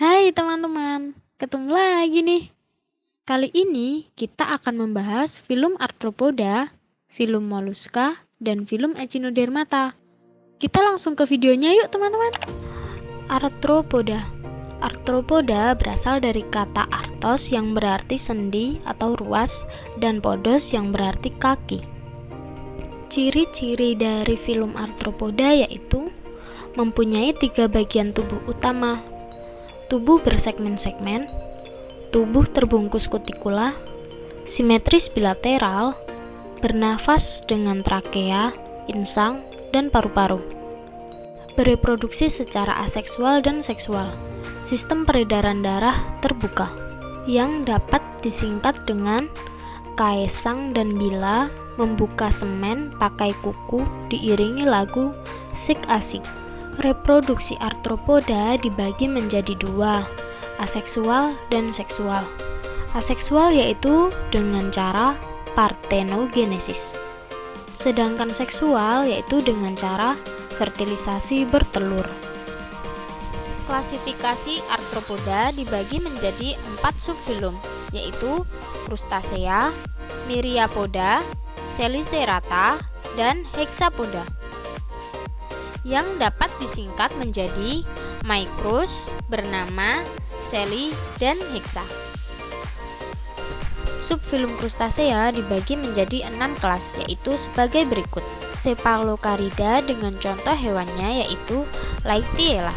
Hai teman-teman, ketemu lagi nih. Kali ini kita akan membahas film Arthropoda, film Mollusca, dan film Echinodermata. Kita langsung ke videonya yuk teman-teman. Arthropoda. Arthropoda berasal dari kata arthos yang berarti sendi atau ruas dan podos yang berarti kaki. Ciri-ciri dari film Arthropoda yaitu mempunyai 3 bagian tubuh utama: tubuh bersegmen-segmen, tubuh terbungkus kutikula, simetris bilateral, bernafas dengan trakea, insang, dan paru-paru. Bereproduksi secara aseksual dan seksual. Sistem peredaran darah terbuka, yang dapat disingkat dengan kaesang dan bila membuka semen pakai kuku diiringi lagu sik asik. Reproduksi arthropoda dibagi menjadi 2, aseksual dan seksual. Aseksual yaitu dengan cara parthenogenesis, sedangkan seksual yaitu dengan cara fertilisasi bertelur. Klasifikasi arthropoda dibagi menjadi 4 subfilum, yaitu Crustacea, Myriapoda, Chelicerata, dan Hexapoda, yang dapat disingkat menjadi Micrus, bernama Cheli, dan Hexa. Subfilum Crustacea dibagi menjadi 6 kelas, yaitu sebagai berikut. Cephalocarida dengan contoh hewannya yaitu Laetiela.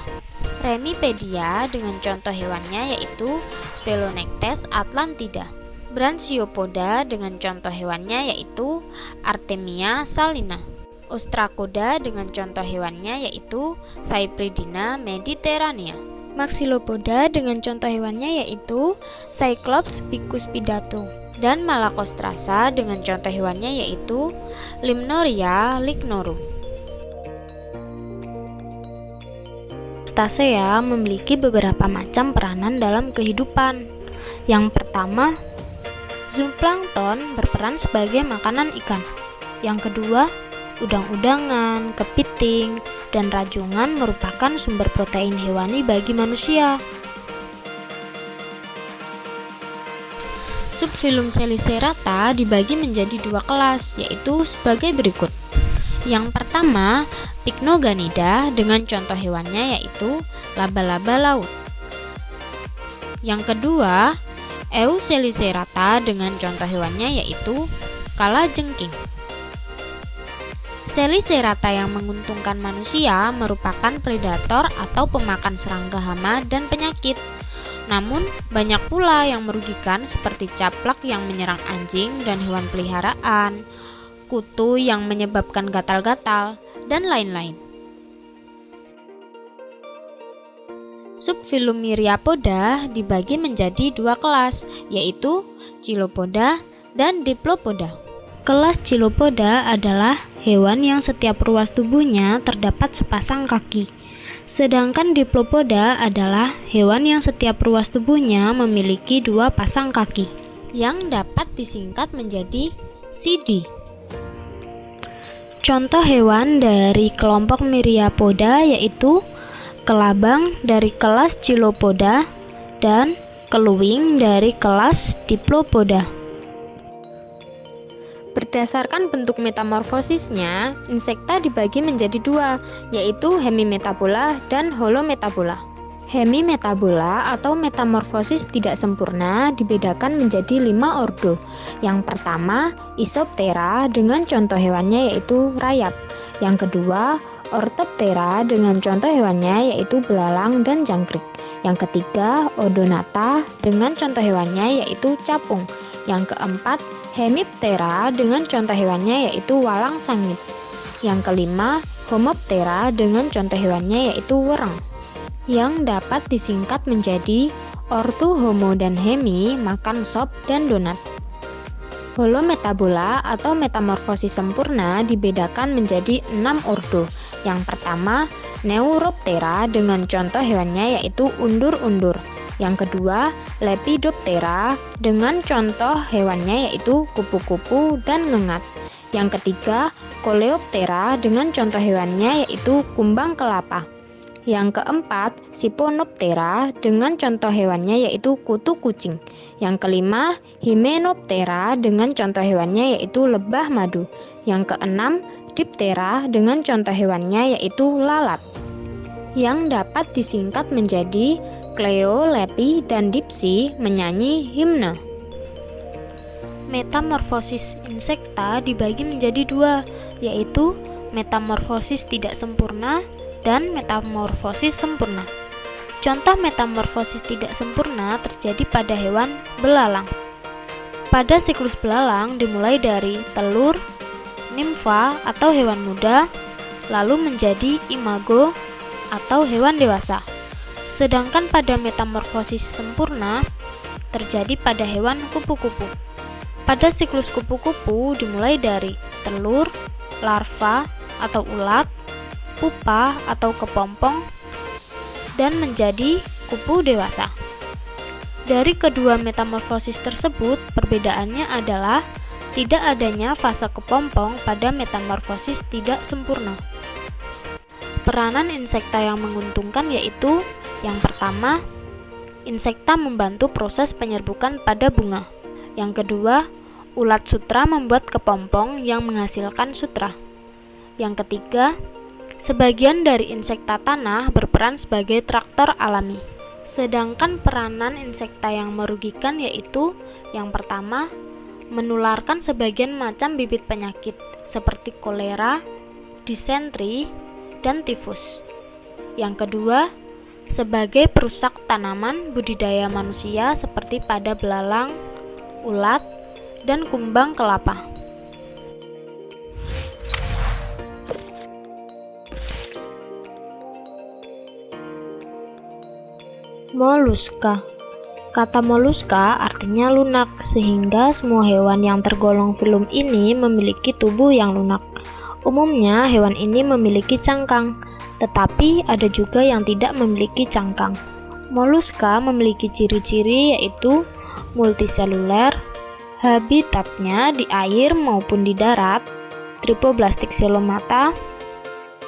Remipedia dengan contoh hewannya yaitu Spelonectes atlantida. Branchiopoda dengan contoh hewannya yaitu Artemia salina. Ostracoda dengan contoh hewannya yaitu Cypridina mediterranea. Maxillopoda dengan contoh hewannya yaitu Cyclops bicuspidato. Dan Malacostrasa dengan contoh hewannya yaitu Limnoria lignorum. Crustacea memiliki beberapa macam peranan dalam kehidupan. Yang pertama, zooplankton berperan sebagai makanan ikan. Yang kedua, udang-udangan, kepiting, dan rajungan merupakan sumber protein hewani bagi manusia. Subfilum Chelicerata dibagi menjadi 2 kelas, yaitu sebagai berikut. Yang pertama, Pycnoganida dengan contoh hewannya yaitu laba-laba laut. Yang kedua, Euchelicerata dengan contoh hewannya yaitu kalajengking. Chelicerata yang menguntungkan manusia merupakan predator atau pemakan serangga hama dan penyakit. Namun, banyak pula yang merugikan seperti caplak yang menyerang anjing dan hewan peliharaan, kutu yang menyebabkan gatal-gatal, dan lain-lain. Subfilum Myriapoda dibagi menjadi 2 kelas, yaitu Chilopoda dan Diplopoda. Kelas Chilopoda adalah hewan yang setiap ruas tubuhnya terdapat sepasang kaki. Sedangkan Diplopoda adalah hewan yang setiap ruas tubuhnya memiliki 2 pasang kaki, yang dapat disingkat menjadi CD. Contoh hewan dari kelompok Myriapoda yaitu kelabang dari kelas Chilopoda dan keluwing dari kelas Diplopoda. Berdasarkan bentuk metamorfosisnya, insekta dibagi menjadi 2, yaitu hemimetabola dan holometabola. Hemimetabola atau metamorfosis tidak sempurna dibedakan menjadi 5 ordo. Yang pertama, Isoptera dengan contoh hewannya yaitu rayap. Yang kedua, Orthoptera dengan contoh hewannya yaitu belalang dan jangkrik. Yang ketiga, Odonata dengan contoh hewannya yaitu capung. Yang keempat, Hemiptera dengan contoh hewannya yaitu walang sangit. Yang kelima, Homoptera dengan contoh hewannya yaitu wereng, yang dapat disingkat menjadi ortu, homo, dan hemi makan sop dan donat. Holometabola atau metamorfosis sempurna dibedakan menjadi 6 ordo. Yang pertama, Neuroptera dengan contoh hewannya yaitu undur-undur. Yang kedua, Lepidoptera dengan contoh hewannya yaitu kupu-kupu dan ngengat. Yang ketiga, Coleoptera dengan contoh hewannya yaitu kumbang kelapa. Yang keempat, Siponoptera dengan contoh hewannya yaitu kutu kucing. Yang kelima, Hymenoptera dengan contoh hewannya yaitu lebah madu. Yang keenam, Diptera dengan contoh hewannya yaitu lalat. Yang dapat disingkat menjadi Cleo, Lepi, dan Dipsy menyanyi himne. Metamorfosis insekta dibagi menjadi dua, yaitu metamorfosis tidak sempurna dan metamorfosis sempurna. Contoh metamorfosis tidak sempurna terjadi pada hewan belalang. Pada siklus belalang dimulai dari telur, nimfa atau hewan muda, lalu menjadi imago atau hewan dewasa. Sedangkan pada metamorfosis sempurna terjadi pada hewan kupu-kupu. Pada siklus kupu-kupu dimulai dari telur, larva atau ulat, pupa atau kepompong, dan menjadi kupu dewasa. Dari kedua metamorfosis tersebut, perbedaannya adalah tidak adanya fase kepompong pada metamorfosis tidak sempurna. Peranan insekta yang menguntungkan yaitu yang pertama, insekta membantu proses penyerbukan pada bunga. Yang kedua, ulat sutra membuat kepompong yang menghasilkan sutra. Yang ketiga, sebagian dari insekta tanah berperan sebagai traktor alami. Sedangkan peranan insekta yang merugikan yaitu yang pertama, menularkan sebagian macam bibit penyakit seperti kolera, disentri, dan tifus. Yang kedua, sebagai perusak tanaman budidaya manusia seperti pada belalang, ulat, dan kumbang kelapa. Moluska. Kata moluska artinya lunak, sehingga semua hewan yang tergolong filum ini memiliki tubuh yang lunak. Umumnya hewan ini memiliki cangkang, tetapi ada juga yang tidak memiliki cangkang. Moluska memiliki ciri-ciri yaitu multiseluler, habitatnya di air maupun di darat, tripoblastik selomata,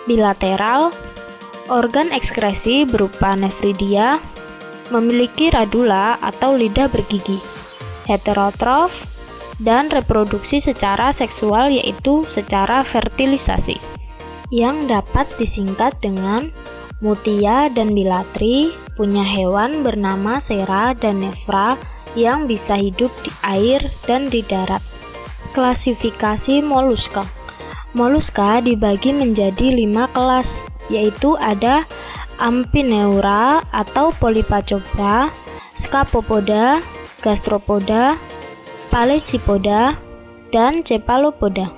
bilateral, organ ekskresi berupa nefridia, memiliki radula atau lidah bergigi, heterotrof, dan reproduksi secara seksual yaitu secara fertilisasi, yang dapat disingkat dengan Mutia dan Bilatri, punya hewan bernama Sera dan Nefra yang bisa hidup di air dan di darat. Klasifikasi moluska. Moluska dibagi menjadi 5 kelas, yaitu ada Amphineura atau Polypacopra, Scapopoda, Gastropoda, Palecypoda, dan Cephalopoda.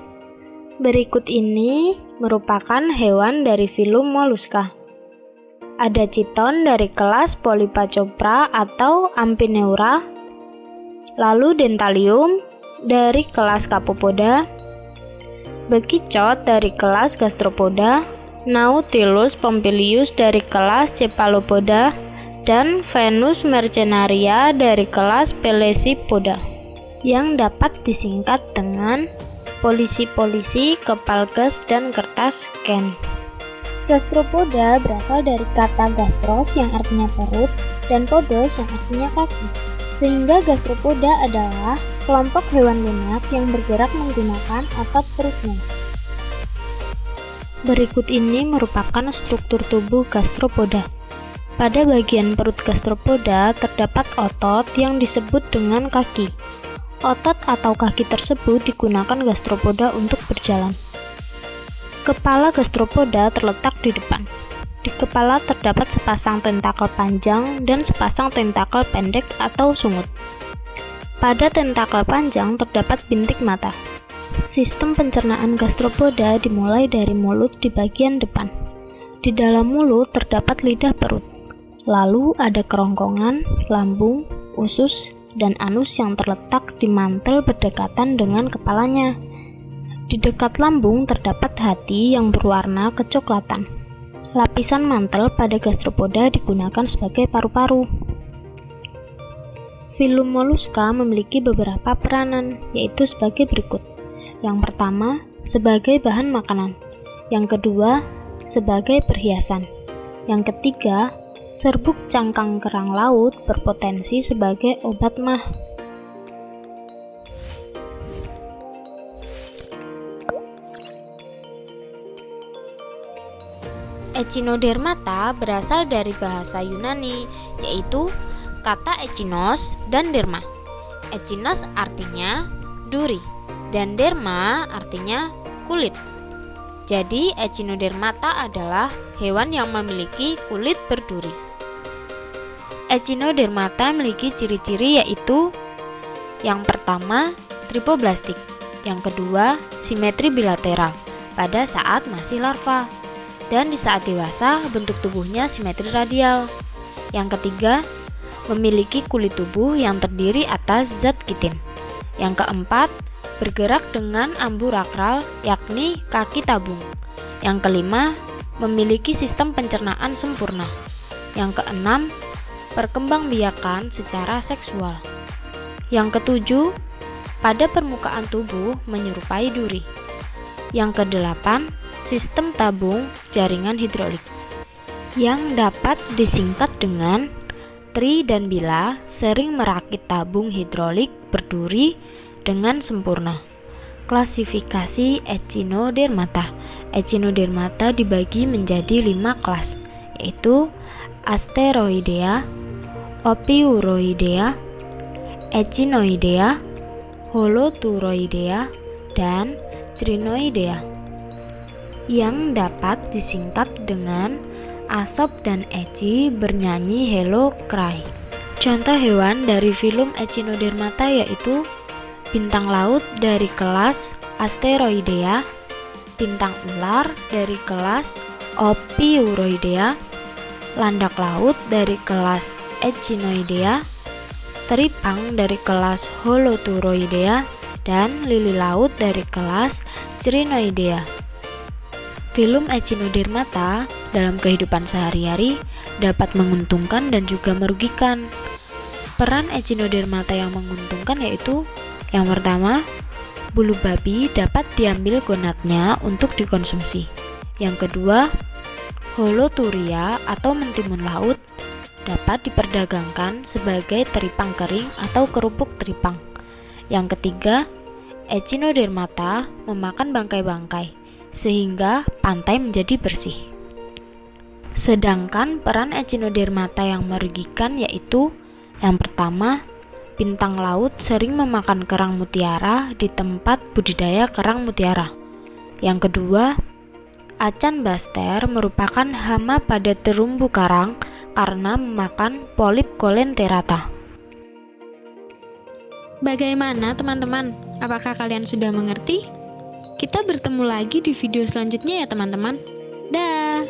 Berikut ini merupakan hewan dari filum Moluska. Ada chiton dari kelas Polypacopra atau Amphineura, lalu Dentalium dari kelas Scapopoda, Bekicot dari kelas Gastropoda, Nautilus pompilius dari kelas Cephalopoda, dan Venus mercenaria dari kelas Pelecypoda, yang dapat disingkat dengan polisi-polisi, kepalkes, dan kertas ken. Gastropoda berasal dari kata gastros yang artinya perut dan podos yang artinya kaki, sehingga gastropoda adalah kelompok hewan lunak yang bergerak menggunakan otot perutnya. Berikut ini merupakan struktur tubuh gastropoda. Pada bagian perut gastropoda terdapat otot yang disebut dengan kaki. Otot atau kaki tersebut digunakan gastropoda untuk berjalan. Kepala gastropoda terletak di depan. Di kepala terdapat sepasang tentakel panjang dan sepasang tentakel pendek atau sungut. Pada tentakel panjang terdapat bintik mata. Sistem pencernaan gastropoda dimulai dari mulut di bagian depan. Di dalam mulut terdapat lidah perut. Lalu ada kerongkongan, lambung, usus, dan anus yang terletak di mantel berdekatan dengan kepalanya. Di dekat lambung terdapat hati yang berwarna kecoklatan. Lapisan mantel pada gastropoda digunakan sebagai paru-paru. Filum Moluska memiliki beberapa peranan, yaitu sebagai berikut. Yang pertama, sebagai bahan makanan. Yang kedua, sebagai perhiasan. Yang ketiga, serbuk cangkang kerang laut berpotensi sebagai obat MAH. Echinodermata berasal dari bahasa Yunani, yaitu kata echinos dan derma. Echinos artinya duri, dan derma artinya kulit. Jadi, Echinodermata adalah hewan yang memiliki kulit berduri. Echinodermata memiliki ciri-ciri yaitu yang pertama, tripoblastik. Yang kedua, simetri bilateral pada saat masih larva. Dan di saat dewasa, bentuk tubuhnya simetri radial. Yang ketiga, memiliki kulit tubuh yang terdiri atas zat kitin. Yang keempat, bergerak dengan amburakral, yakni kaki tabung. Yang kelima, memiliki sistem pencernaan sempurna. Yang keenam, perkembangbiakan secara seksual. Yang ketujuh, pada permukaan tubuh menyerupai duri. Yang kedelapan, sistem tabung jaringan hidrolik, yang dapat disingkat dengan tri dan bila sering merakit tabung hidrolik berduri dengan sempurna. Klasifikasi Echinodermata. Echinodermata dibagi menjadi 5 kelas, yaitu Asteroidea, Opiuroidea, Echinoidea, Holoturoidea, dan Crinoidea, yang dapat disingkat dengan Asop dan Echi bernyanyi Hello Cry. Contoh hewan dari filum Echinodermata yaitu bintang laut dari kelas Asteroidea, bintang ular dari kelas Opiuroidea, landak laut dari kelas Echinoidea, teripang dari kelas Holoturoidea, dan lili laut dari kelas Crinoidea. Filum Echinodermata dalam kehidupan sehari-hari dapat menguntungkan dan juga merugikan. Peran Echinodermata yang menguntungkan yaitu yang pertama, bulu babi dapat diambil gonadnya untuk dikonsumsi. Yang kedua, Holoturia atau mentimun laut dapat diperdagangkan sebagai teripang kering atau kerupuk teripang. Yang ketiga, Echinodermata memakan bangkai-bangkai sehingga pantai menjadi bersih. Sedangkan peran Echinodermata yang merugikan yaitu yang pertama, bintang laut sering memakan kerang mutiara di tempat budidaya kerang mutiara. Yang kedua, acan baster merupakan hama pada terumbu karang karena memakan polip Colenterata. Bagaimana teman-teman? Apakah kalian sudah mengerti? Kita bertemu lagi di video selanjutnya ya teman-teman. Dah.